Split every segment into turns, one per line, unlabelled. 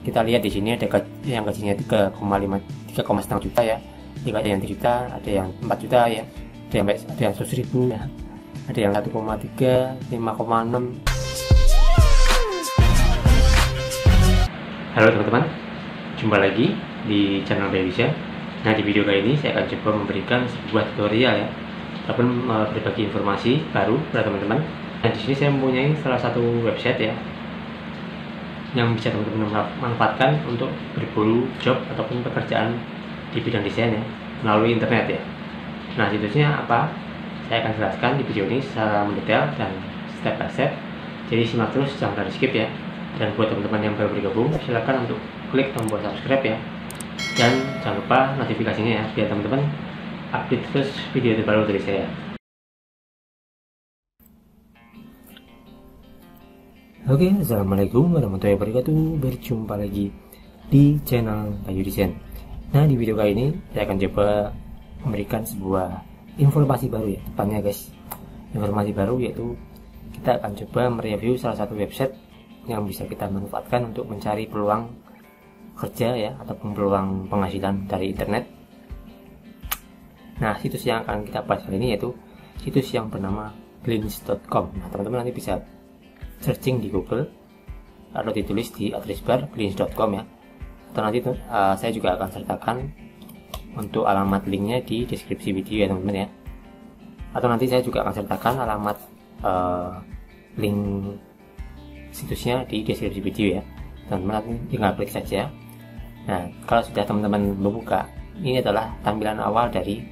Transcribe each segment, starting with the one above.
kita lihat di sini ada yang gajinya 3,5 juta ya, ada yang 3 juta, ada yang 4 juta ya, ada yang 100.000 ya, ada yang 1,3, 5,6. Halo teman-teman, jumpa lagi di channel Bayusa. Nah, di video kali ini saya akan coba memberikan sebuah tutorial ya, ataupun berbagi informasi baru pada teman-teman. Dan di sini saya mempunyai salah satu website ya, yang bisa teman-teman manfaatkan untuk berburu job ataupun pekerjaan di bidang desain ya, melalui internet ya. Nah, situsnya apa? Saya akan jelaskan di video ini secara mendetail dan step by step. Jadi simak terus, jangan skip ya. Dan buat teman-teman yang baru bergabung, silakan untuk klik tombol subscribe ya. Dan jangan lupa notifikasinya ya, biar teman-teman update terus video terbaru dari saya. Oke, assalamualaikum warahmatullahi wabarakatuh. Berjumpa lagi di channel Bayu Desain. Nah, di video kali ini saya akan coba memberikan sebuah informasi baru ya, tepatnya guys. Informasi baru yaitu kita akan coba mereview salah satu website yang bisa kita manfaatkan untuk mencari peluang kerja ya, ataupun peluang penghasilan dari internet. Nah, situs yang akan kita bahas kali ini yaitu situs yang bernama glints.com. Nah, teman-teman nanti bisa searching di Google atau ditulis di address bar glints.com ya, atau nanti saya juga akan sertakan untuk alamat linknya di deskripsi video ya teman-teman ya, atau nanti saya juga akan sertakan alamat link situsnya di deskripsi video ya teman-teman, nanti tinggal klik saja. Nah, kalau sudah teman-teman membuka, ini adalah tampilan awal dari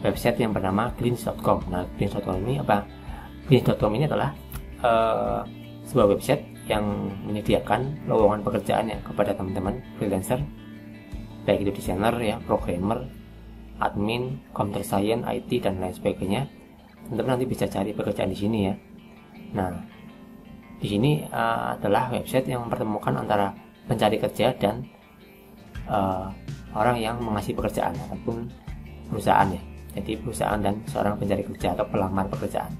website yang bernama glints.com. Nah, glints.com ini apa? Glints.com ini adalah sebuah website yang menyediakan lowongan pekerjaan ya kepada teman-teman freelancer, baik itu desainer ya, programmer, admin, computer science, IT dan lain sebagainya. Teman-teman nanti bisa cari pekerjaan di sini ya. Nah, di sini adalah website yang mempertemukan antara pencari kerja dan orang yang mengasih pekerjaan ataupun perusahaan ya. Jadi perusahaan dan seorang pencari kerja atau pelamar pekerjaan.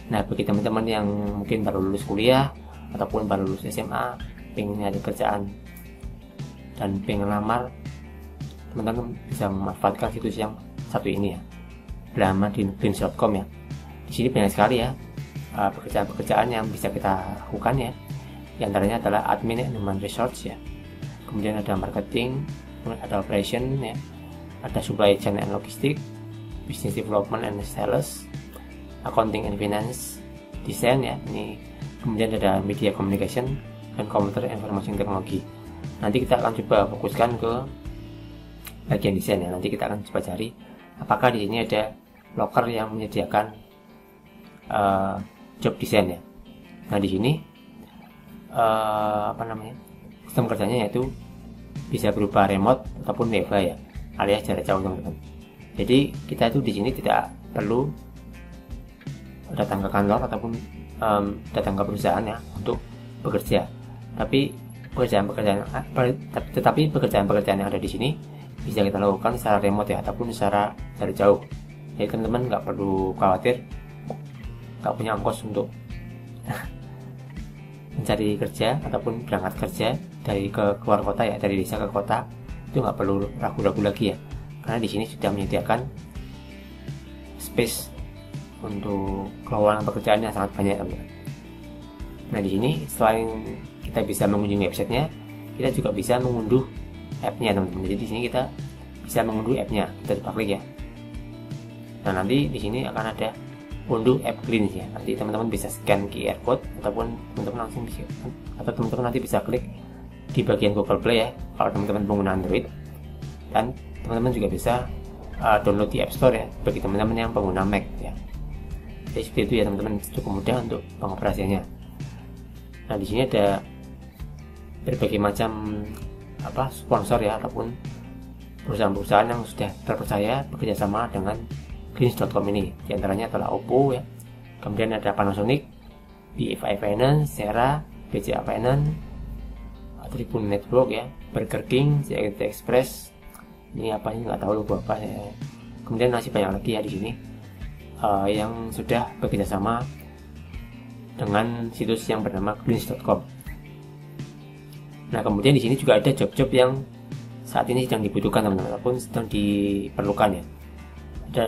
Nah, bagi teman-teman yang mungkin baru lulus kuliah ataupun baru lulus SMA, pengen nyari kerjaan dan pengen lamar, teman-teman bisa memanfaatkan situs yang satu ini ya, bernama glints.com ya. Di sini banyak sekali ya pekerjaan-pekerjaan yang bisa kita lakukan ya. Di antaranya adalah admin and human resource ya. Kemudian ada marketing, ada operation ya, ada supply chain and logistik, business development and sales, accounting and finance, desain ya. Ini kemudian ada media communication dan computer information technology. Nanti kita akan coba fokuskan ke bagian desain ya. Nanti kita akan coba cari apakah di sini ada loker yang menyediakan job desain ya. Nah, di sini sistem kerjanya yaitu bisa berupa remote ataupun WFH ya, alias jarak jauh teman-teman. Jadi kita itu di sini tidak perlu datang ke kantor ataupun datang ke perusahaan ya untuk bekerja. Tapi pekerjaan yang ada di sini bisa kita lakukan secara remote ya, ataupun secara jarak jauh. Jadi teman-teman nggak perlu khawatir nggak punya ongkos untuk mencari kerja ataupun berangkat kerja dari keluar kota ya, dari desa ke kota. Itu nggak perlu ragu-ragu lagi ya, karena di sini sudah menyediakan space untuk lowongan pekerjaan yang sangat banyak teman-teman. Nah, di sini selain kita bisa mengunjungi websitenya, kita juga bisa mengunduh app-nya teman-teman. Jadi di sini kita bisa mengunduh app-nya, kita coba klik ya. Nah, nanti di sini akan ada unduh app Glints ya. Nanti teman-teman bisa scan QR code ataupun teman-teman langsung bisa, atau teman-teman nanti bisa klik di bagian Google Play ya kalau teman-teman pengguna Android, dan teman-teman juga bisa download di App Store ya bagi teman-teman yang pengguna Mac ya. Jadi seperti itu ya teman-teman, cukup mudah untuk pengoperasiannya. Nah, di sini ada berbagai macam sponsor ya, ataupun perusahaan-perusahaan yang sudah terpercaya bekerja sama dengan glints.com ini. Di antaranya adalah Oppo ya, kemudian ada Panasonic, BFI Finance, Sera, BCA Finance, Tribun Network ya, Burger King, CIT Express. Ini apa ini nggak tahu logo apa ya. Kemudian masih banyak lagi ya di sini yang sudah bekerja sama dengan situs yang bernama glints.com. Nah, kemudian di sini juga ada job-job yang saat ini sedang dibutuhkan teman-teman, ataupun sedang diperlukan ya.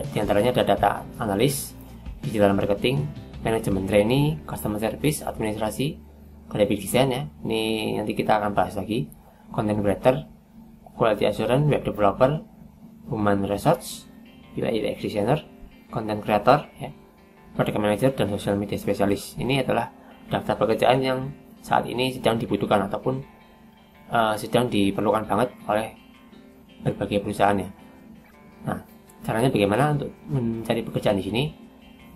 Di antaranya ada data analis, digital marketing, manajemen trainee, customer service, administrasi, graphic design ya. Ini nanti kita akan bahas lagi. Content creator, quality assurance, web developer, human resource, UI UX designer, content creator ya, product manager, dan social media specialist. Ini adalah daftar pekerjaan yang saat ini sedang dibutuhkan ataupun sedang diperlukan banget oleh berbagai perusahaan ya. Nah, caranya bagaimana untuk mencari pekerjaan di sini?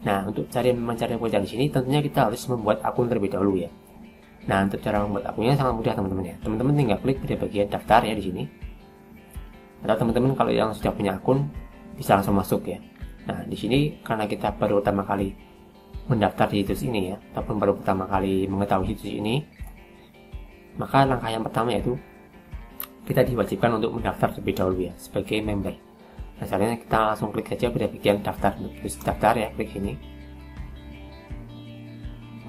Nah, untuk mencari pekerjaan di sini tentunya kita harus membuat akun terlebih dahulu ya. Nah, untuk cara membuat akunnya sangat mudah teman-teman ya. Teman-teman tinggal klik pada bagian daftar ya di sini. Atau teman-teman kalau yang sudah punya akun bisa langsung masuk ya. Nah, di sini karena kita baru pertama kali mendaftar di situs ini ya, ataupun baru pertama kali mengetahui situs ini, maka langkah yang pertama yaitu kita diwajibkan untuk mendaftar terlebih dahulu ya sebagai member. Nah, caranya kita langsung klik saja pada bagian daftar, terus daftar ya, klik sini.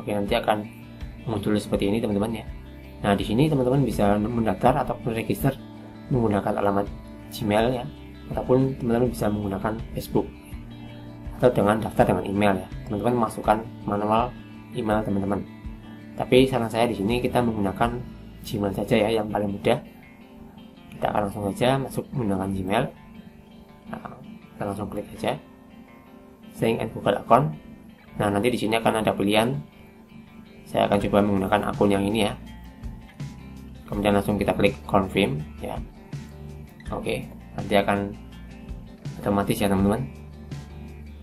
Oke, nanti akan muncul seperti ini teman-teman ya. Nah, di sini teman-teman bisa mendaftar ataupun register menggunakan alamat Gmail ya, ataupun teman-teman bisa menggunakan Facebook atau dengan daftar dengan email ya. Teman-teman masukkan manual email teman-teman. Tapi saran saya di sini kita menggunakan Gmail saja ya, yang paling mudah. Kita akan langsung saja masuk menggunakan Gmail. Nah, kita langsung klik saja Sync and Google Account. Nah, nanti di sini akan ada pilihan. Saya akan coba menggunakan akun yang ini ya. Kemudian langsung kita klik Confirm ya. Oke, nanti akan otomatis ya teman-teman.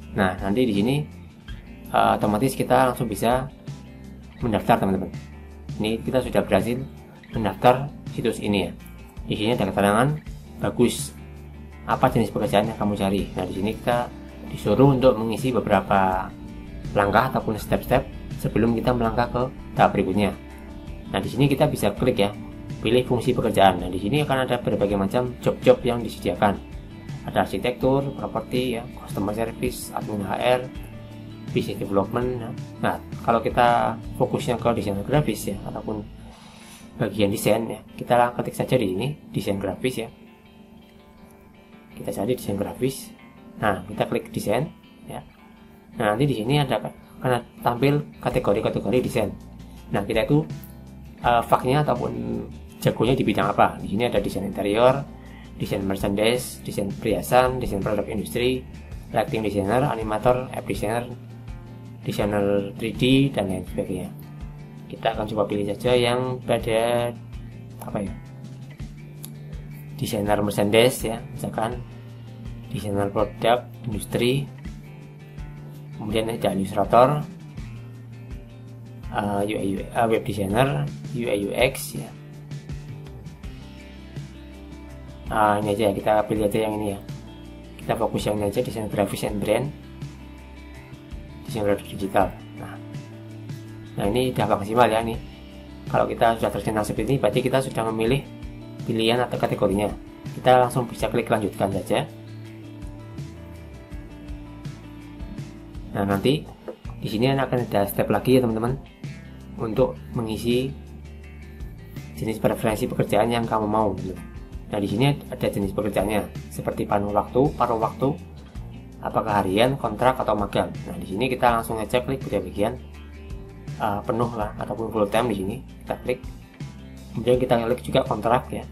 Nah, nanti di sini otomatis kita langsung bisa mendaftar teman-teman. Ini kita sudah berhasil mendaftar situs ini ya. Di sini ada keterangan bagus apa jenis pekerjaan yang kamu cari. Nah, di sini kita disuruh untuk mengisi beberapa langkah ataupun step-step sebelum kita melangkah ke tahap berikutnya. Nah, di sini kita bisa klik ya, pilih fungsi pekerjaan. Nah, di sini akan ada berbagai macam job-job yang disediakan. Ada arsitektur, properti ya, customer service, admin HR, business development. Nah, kalau kita fokusnya ke desain grafis ya, ataupun bagian desain ya, kita ketik saja di sini desain grafis ya. Kita cari desain grafis. Nah, kita klik desain ya. Nah, nanti di sini ada akan tampil kategori-kategori desain. Nah, kita itu faknya ataupun jagonya di bidang apa. Di sini ada desain interior, desain merchandise, desain perhiasan, desain produk industri, lighting designer, animator, app designer, desainer 3D, dan lain sebagainya. Kita akan coba pilih saja yang pada apa ya, desainer merchandise ya, misalkan desainer produk industri. Kemudian ada ilustrator, web designer, UI UX ya. Ini aja ya, kita pilih aja yang ini ya. Kita fokus yang ini aja, desain grafis and brand, desain produk digital. Nah, ini sudah maksimal ya nih. Kalau kita sudah terkenal seperti ini, berarti kita sudah memilih pilihan atau kategorinya. Kita langsung bisa klik lanjutkan saja. Nah, nanti di sini akan ada step lagi ya teman-teman, untuk mengisi jenis preferensi pekerjaan yang kamu mau. Nah, di sini ada jenis pekerjaannya seperti paruh waktu, apakah harian, kontrak, atau magang. Nah, di sini kita langsung aja klik pada bagian penuh lah ataupun full time. Di sini kita klik, kemudian kita klik juga kontrak ya,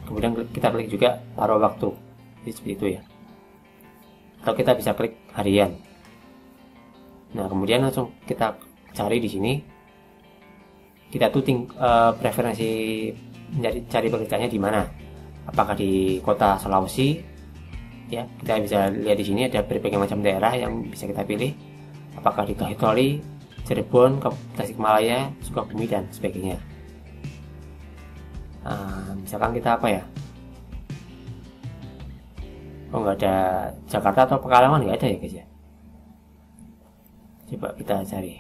kemudian kita klik juga paruh waktu. Jadi seperti itu ya. Atau kita bisa klik harian. Nah, kemudian langsung kita cari di sini. Kita tuh preferensi cari pekerjaannya di mana? Apakah di kota Sulawesi? Ya, kita bisa lihat di sini ada berbagai macam daerah yang bisa kita pilih. Apakah di Tohitoli, Cirebon, Tasikmalaya, Sukabumi, dan sebagainya. Misalkan kita apa ya? Oh, nggak ada Jakarta atau Pekalongan, nggak ada ya guys ya. Coba kita cari.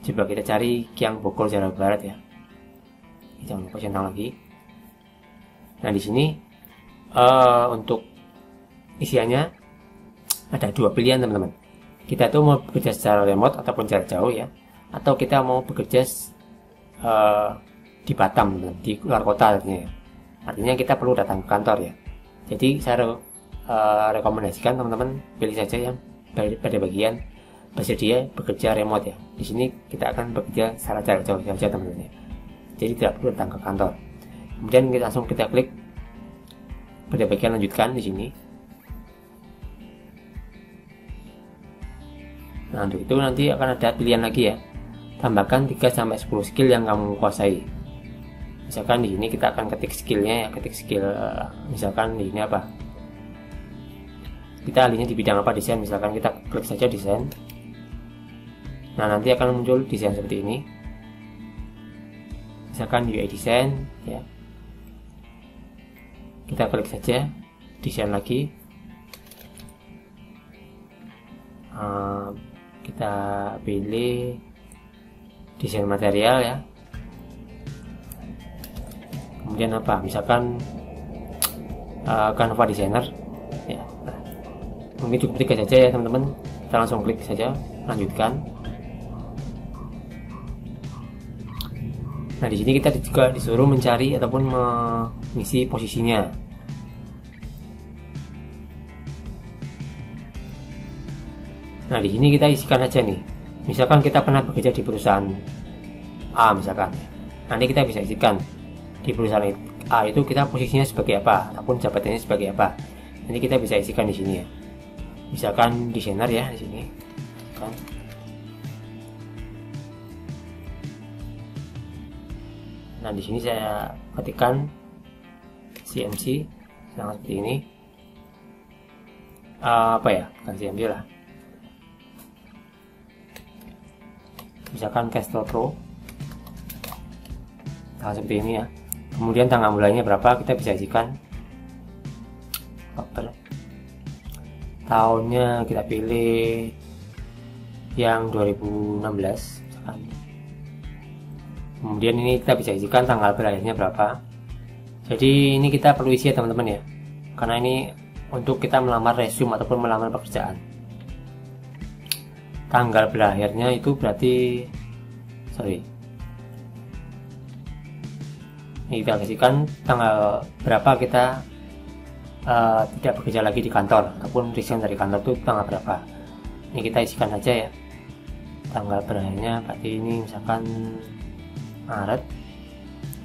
Coba kita cari Kiang Bogor, Jawa Barat ya. Jangan lupa centang lagi. Nah, di sini untuk isiannya ada dua pilihan teman-teman. Kita tuh mau bekerja secara remote ataupun jarak jauh ya, atau kita mau bekerja di Batam, teman-teman, di luar kota artinya. Artinya kita perlu datang ke kantor ya. Jadi saya rekomendasikan teman-teman pilih saja yang pada bagian bersedia bekerja remote ya. Di sini kita akan bekerja secara jarak jauh saja teman-teman ya. Jadi tidak perlu datang ke kantor. Kemudian kita klik pada bagian lanjutkan di sini. Nah, untuk itu nanti akan ada pilihan lagi ya. Tambahkan 3-10 skill yang kamu kuasai. Misalkan di sini kita akan ketik skillnya ya, ketik skill misalkan di ini apa? Kita ahlinya di bidang apa, desain, misalkan kita klik saja desain. Nah, nanti akan muncul desain seperti ini. Misalkan UI design ya. Kita klik saja desain lagi. Kita pilih desain material ya. Kemudian apa? Misalkan Canva designer ya. Nah, mungkin cukup 3 saja ya teman-teman. Kita langsung klik saja lanjutkan. Nah, di sini kita juga disuruh mencari ataupun mengisi posisinya. Nah, di sini kita isikan aja nih. Misalkan kita pernah bekerja di perusahaan A misalkan. Nanti kita bisa isikan di perusahaan A itu kita posisinya sebagai apa ataupun jabatannya sebagai apa. Nanti kita bisa isikan di sini ya. Misalkan desainer ya di sini. Kan. Nah, di sini saya ketikkan CMC seperti ini. Apa ya? Bukan CMC lah. Misalkan Castle Pro. Nah, seperti ini ya. Kemudian tanggal bulannya berapa kita bisa isikan. Tahunnya kita pilih yang 2016 misalkan. Kemudian ini kita bisa isikan tanggal berlayarnya berapa. Jadi ini kita perlu isi ya teman-teman ya, karena ini untuk kita melamar resume ataupun melamar pekerjaan. Tanggal berakhirnya itu berarti ini kita kasihkan tanggal berapa kita tidak bekerja lagi di kantor ataupun resign dari kantor itu tanggal berapa. Ini kita isikan saja ya. Tanggal berakhirnya berarti ini misalkan Maret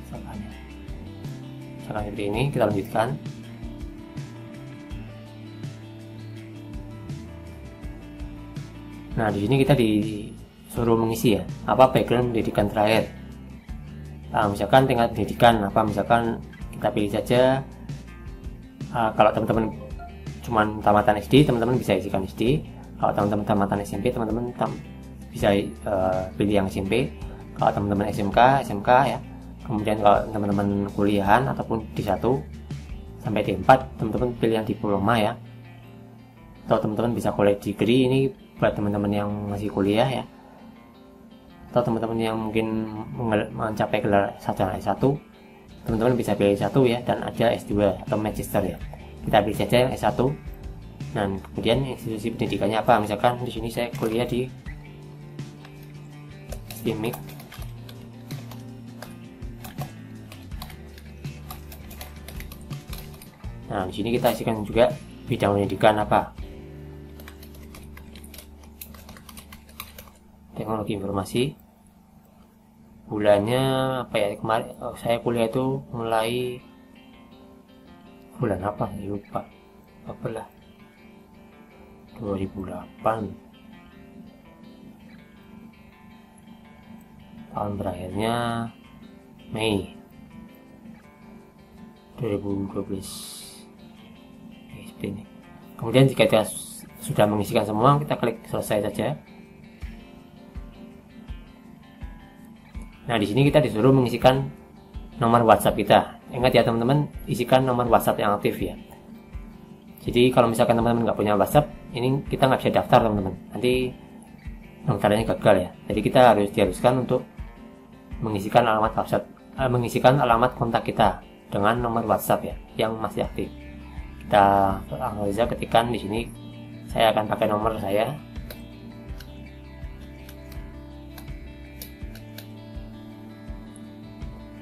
misalkan seperti ini. Kita lanjutkan. Nah, di sini kita disuruh mengisi ya, apa background pendidikan terakhir. Nah, misalkan tingkat pendidikan apa, misalkan kita pilih saja. Kalau teman-teman cuman tamatan SD, teman-teman bisa isikan SD. Kalau teman-teman tamatan SMP, teman-teman bisa pilih yang SMP. Kalau teman-teman SMK ya. Kemudian kalau teman-teman kuliahan ataupun D1 sampai D4, teman-teman pilih yang diploma ya. Atau teman-teman bisa college degree, ini buat teman-teman yang masih kuliah ya. Atau teman-teman yang mungkin mencapai gelar sarjana S1, teman-teman bisa pilih S1 ya, dan ada S2 atau magister ya. Kita pilih saja yang S1. Dan kemudian institusi pendidikannya apa? Misalkan di sini saya kuliah di STIMIK. Nah, di sini kita isikan juga bidang pendidikan apa. Teknologi informasi. Bulannya apa ya? Kemarin saya kuliah itu mulai bulan apa? Lupa. Apalah. 2008. Tahun berakhirnya Mei 2012. Seperti ini. Kemudian jika kita sudah mengisikan semua, kita klik selesai saja. Nah, di sini kita disuruh mengisikan nomor WhatsApp kita. Ingat ya teman-teman, isikan nomor WhatsApp yang aktif ya. Jadi kalau misalkan teman-teman nggak punya WhatsApp, ini kita nggak bisa daftar teman-teman. Nanti daftarnya gagal ya. Jadi kita diharuskan untuk mengisikan alamat WhatsApp, mengisikan alamat kontak kita dengan nomor WhatsApp ya, yang masih aktif. Kita langsung saja ketikkan di sini. Saya akan pakai nomor saya.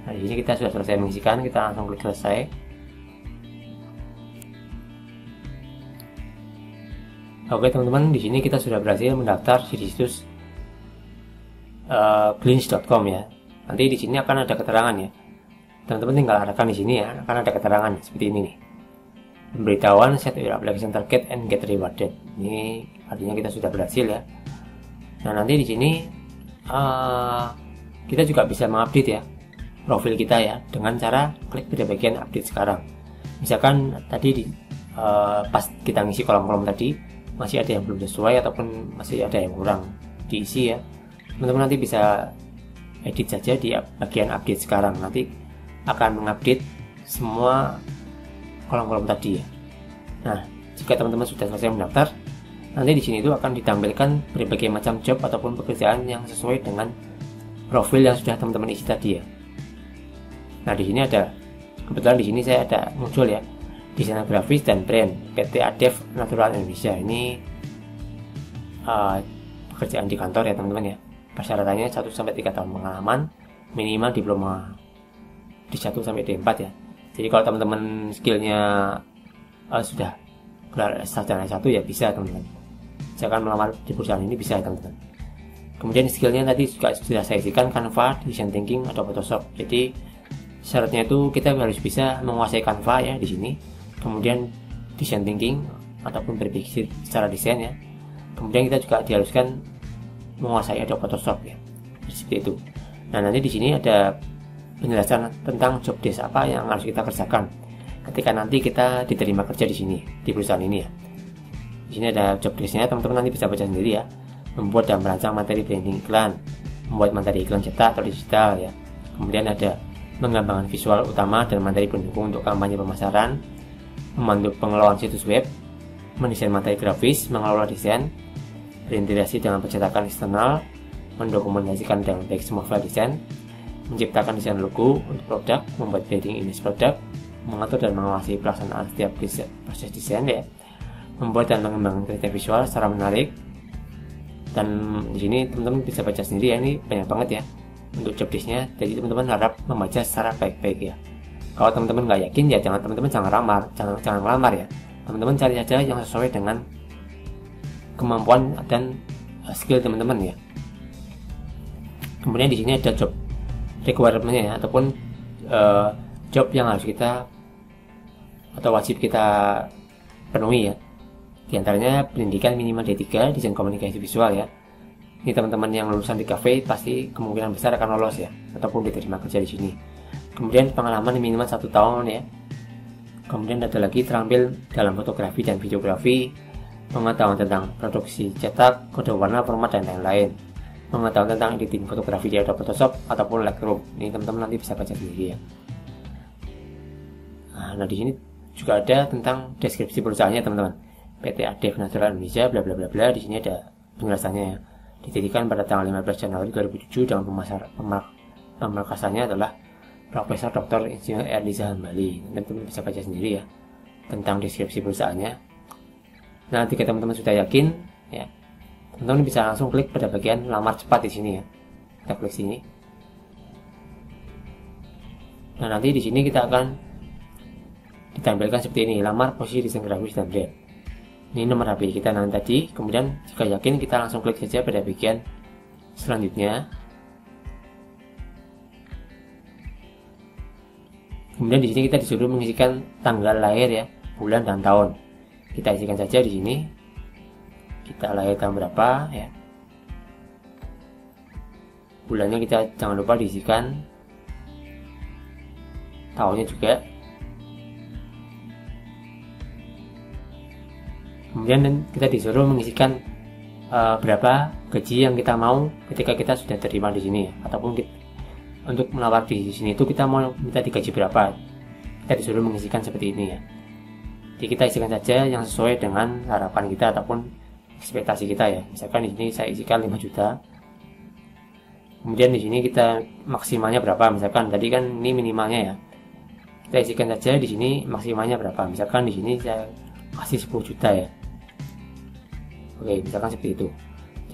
Nah, di sini kita sudah selesai mengisikan, kita langsung klik selesai. Oke teman-teman, di sini kita sudah berhasil mendaftar di situs glints.com ya. Nanti di sini akan ada keterangan ya. Teman-teman tinggal arahkan di sini ya, akan ada keterangan seperti ini nih. Pemberitahuan set your application target and get rewarded. Ini artinya kita sudah berhasil ya. Nah, nanti di sini kita juga bisa mengupdate ya profil kita ya dengan cara klik pada bagian update sekarang. Misalkan tadi pas kita ngisi kolom-kolom tadi masih ada yang belum sesuai ataupun masih ada yang kurang diisi ya, teman-teman nanti bisa edit saja di bagian update sekarang. Nanti akan mengupdate semua kolom-kolom tadi ya. Nah, jika teman-teman sudah selesai mendaftar, nanti di sini itu akan ditampilkan berbagai macam job ataupun pekerjaan yang sesuai dengan profil yang sudah teman-teman isi tadi ya. Nah, di sini ada, kebetulan di sini saya ada muncul ya, desainer grafis dan brand PT Adev Natural Indonesia. Ini pekerjaan di kantor ya teman-teman ya. Persyaratannya 1-3 tahun pengalaman, minimal diploma di 1-4 ya. Jadi kalau teman-teman skillnya sudah gelar sarjana S1 ya bisa teman-teman. Jangan melamar di perusahaan ini bisa teman-teman. Kemudian skillnya tadi juga sudah saya isikan, Canva, Design Thinking atau Photoshop. Jadi syaratnya itu kita harus bisa menguasai Canva ya di sini. Kemudian Design Thinking ataupun berpikir secara desain ya. Kemudian kita juga diharuskan menguasai Adobe Photoshop ya. Seperti itu. Nah, nanti di sini ada penjelasan tentang job desk apa yang harus kita kerjakan ketika nanti kita diterima kerja di sini di perusahaan ini ya. Di sini ada job desknya, teman-teman nanti bisa baca sendiri ya. Membuat dan merancang materi branding iklan, membuat materi iklan cetak atau digital ya. Kemudian ada mengembangkan visual utama dan materi pendukung untuk kampanye pemasaran, membantu pengelolaan situs web, mendesain materi grafis, mengelola desain, berintegrasi dengan pencetakan eksternal, mendokumentasikan dengan baik semua file desain, menciptakan desain logo untuk produk, membuat branding image produk, mengatur dan mengawasi pelaksanaan setiap proses desain ya, membuat dan mengembangkan kreatif visual secara menarik. Dan di sini teman-teman bisa baca sendiri ya, ini banyak banget ya untuk job desk-nya. Jadi teman-teman harap membaca secara baik-baik ya. Kalau teman-teman nggak yakin ya teman-teman jangan melamar ya. Teman-teman cari saja yang sesuai dengan kemampuan dan skill teman-teman ya. Kemudian di sini ada job requirement-nya ya, ataupun job yang harus kita atau wajib kita penuhi ya. Di antaranya pendidikan minimal D3 desain komunikasi visual ya. Ini teman-teman yang lulusan di cafe pasti kemungkinan besar akan lolos ya, ataupun diterima kerja di sini. Kemudian pengalaman minimal 1 tahun ya. Kemudian ada lagi terampil dalam fotografi dan videografi, pengetahuan tentang produksi cetak, kode warna, format dan lain-lain, pengetahuan tentang editing fotografi di Adobe Photoshop ataupun Lightroom. Ini teman-teman nanti bisa baca sendiri ya. Nah, di sini juga ada tentang deskripsi perusahaannya teman-teman. PT Adev Natural Indonesia bla bla bla bla. Di sini ada penjelasannya ya. Didirikan pada tanggal 15 Januari 2007 dengan pemarkasannya adalah Profesor Dr. Insinyur Erlisa Hambali. Teman-teman bisa baca sendiri ya tentang deskripsi perusahaannya. Nah, jika teman-teman sudah yakin ya, teman-teman bisa langsung klik pada bagian lamar cepat di sini ya. Kita klik sini. Nah, nanti di sini kita akan ditampilkan seperti ini, lamar posisi desain grafis dan brand. Ini nomor HP kita nanti tadi. Kemudian jika yakin kita langsung klik saja pada bagian selanjutnya. Kemudian di sini kita disuruh mengisikan tanggal lahir ya, bulan dan tahun. Kita isikan saja di sini. Kita lahir tahun berapa ya. Bulannya kita jangan lupa diisikan. Tahunnya juga. Kemudian kita disuruh mengisikan berapa gaji yang kita mau ketika kita sudah terima di sini, ataupun untuk melamar di sini itu kita mau minta digaji berapa. Kita disuruh mengisikan seperti ini ya. Jadi kita isikan saja yang sesuai dengan harapan kita ataupun ekspektasi kita ya. Misalkan di sini saya isikan 5 juta. Kemudian di sini kita maksimalnya berapa? Misalkan tadi kan ini minimalnya ya. Kita isikan saja di sini maksimalnya berapa. Misalkan di sini saya kasih 10 juta ya. Oke, misalkan seperti itu.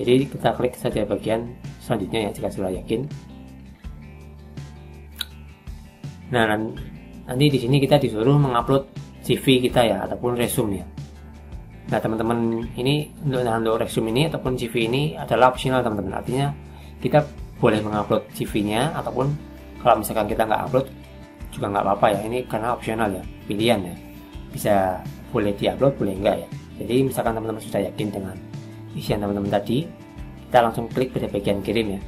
Jadi kita klik saja bagian selanjutnya ya jika sudah yakin. Nah, nanti di sini kita disuruh mengupload CV kita ya ataupun resume ya. Nah, teman-teman, ini untuk resume ini ataupun CV ini adalah optional teman-teman. Artinya kita boleh mengupload CV-nya ataupun kalau misalkan kita nggak upload juga nggak apa-apa ya. Ini karena optional ya, pilihan ya. Bisa boleh diupload, boleh enggak ya. Jadi misalkan teman-teman sudah yakin dengan isian teman-teman tadi, kita langsung klik pada bagian kirim ya.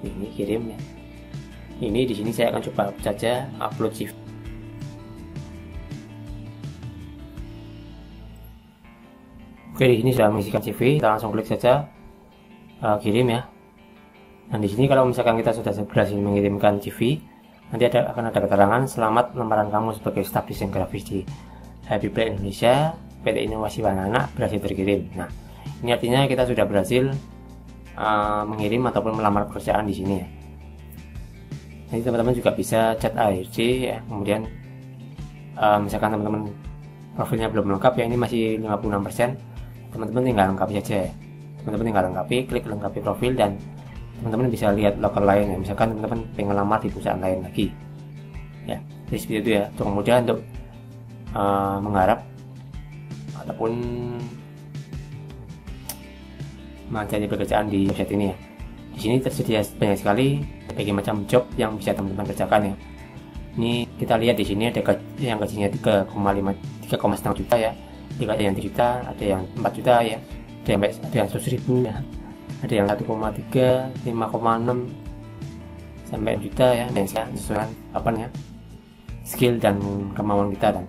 Ini kirim ya. Ini di sini saya akan coba saja upload CV. Oke, di sini sudah mengisikan CV, kita langsung klik saja kirim ya. Dan di sini kalau misalkan kita sudah berhasil mengirimkan CV, nanti akan ada keterangan selamat lamaran kamu sebagai staf desain grafis di Happy Play Indonesia PT Inovasi Banana berhasil terkirim. Nah, ini artinya kita sudah berhasil mengirim ataupun melamar pekerjaan di sini ya. Nanti teman-teman juga bisa chat ARC ya. Kemudian misalkan teman-teman profilnya belum lengkap ya, ini masih 56%, teman-teman tinggal lengkapi saja ya. Teman-teman tinggal lengkapi, klik lengkapi profil, dan teman-teman bisa lihat lokal lain ya. Misalkan teman-teman pengen lamar di perusahaan lain lagi ya. Jadi seperti itu ya. Untuk kemudian untuk mengharap ataupun mencari pekerjaan di website ini ya. Di sini tersedia banyak sekali berbagai macam job yang bisa teman-teman kerjakan ya. Ini kita lihat di sini ada yang gajinya 3,5 juta ya, ada yang 3 juta, ada yang 4 juta ya, ada yang 100.000 ya, ada yang 1,3, 5,6 sampai juta ya. Dan sesuai apa ya, skill dan kemauan kita. Dan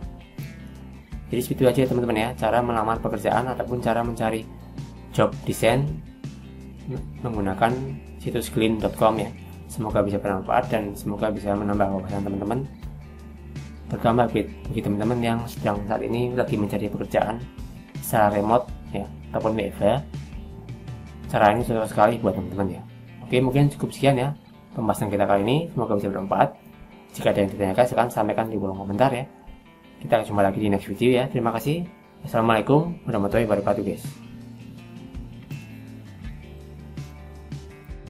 jadi seperti itu aja teman-teman ya, cara melamar pekerjaan ataupun cara mencari job desain menggunakan situs clean.com ya. Semoga bisa bermanfaat dan semoga bisa menambah wawasan teman-teman, terutama bagi teman-teman yang sedang saat ini lagi mencari pekerjaan secara remote ya ataupun WFH. Cara ini susah sekali buat teman-teman ya. Oke, mungkin cukup sekian ya pembahasan kita kali ini, semoga bisa bermanfaat. Jika ada yang ditanyakan silahkan sampaikan di kolom komentar ya. Kita jumpa lagi di next video ya. Terima kasih. Assalamualaikum warahmatullahi wabarakatuh guys.